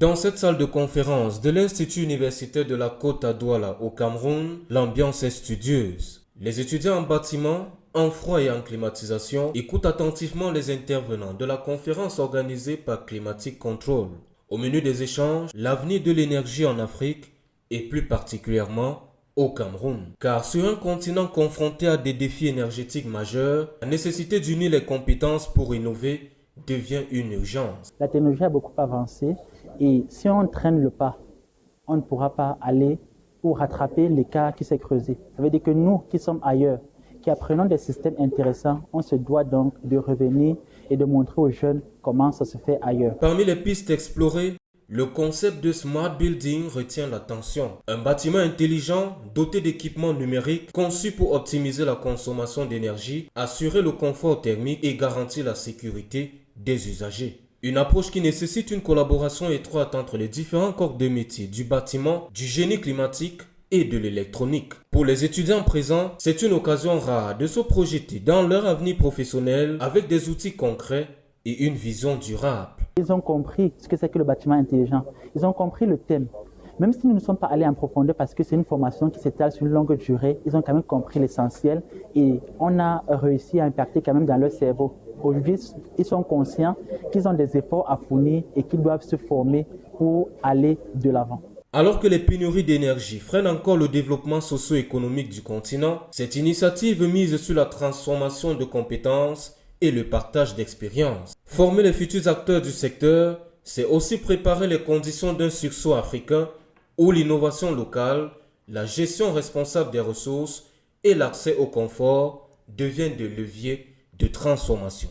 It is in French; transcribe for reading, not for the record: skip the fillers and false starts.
Dans cette salle de conférence de l'Institut universitaire de la Côte à Douala au Cameroun, l'ambiance est studieuse. Les étudiants en bâtiment, en froid et en climatisation écoutent attentivement les intervenants de la conférence organisée par Climatic Control. Au menu des échanges, l'avenir de l'énergie en Afrique et plus particulièrement au Cameroun. Car sur un continent confronté à des défis énergétiques majeurs, la nécessité d'unir les compétences pour innover devient une urgence. La technologie a beaucoup avancé et si on traîne le pas, on ne pourra pas aller ou rattraper l'écart qui s'est creusé. Ça veut dire que nous qui sommes ailleurs, qui apprenons des systèmes intéressants, on se doit donc de revenir et de montrer aux jeunes comment ça se fait ailleurs. Parmi les pistes explorées, le concept de Smart Building retient l'attention. Un bâtiment intelligent, doté d'équipements numériques, conçu pour optimiser la consommation d'énergie, assurer le confort thermique et garantir la sécurité des usagers. Une approche qui nécessite une collaboration étroite entre les différents corps de métier du bâtiment, du génie climatique et de l'électronique. Pour les étudiants présents, c'est une occasion rare de se projeter dans leur avenir professionnel avec des outils concrets et une vision durable. Ils ont compris ce que c'est que le bâtiment intelligent. Ils ont compris le thème. Même si nous ne sommes pas allés en profondeur parce que c'est une formation qui s'étale sur une longue durée, ils ont quand même compris l'essentiel et on a réussi à impacter quand même dans leur cerveau. Aujourd'hui, ils sont conscients qu'ils ont des efforts à fournir et qu'ils doivent se former pour aller de l'avant. Alors que les pénuries d'énergie freinent encore le développement socio-économique du continent, cette initiative mise sur la transformation de compétences et le partage d'expériences. Former les futurs acteurs du secteur, c'est aussi préparer les conditions d'un sursaut africain où l'innovation locale, la gestion responsable des ressources et l'accès au confort deviennent des leviers de transformation.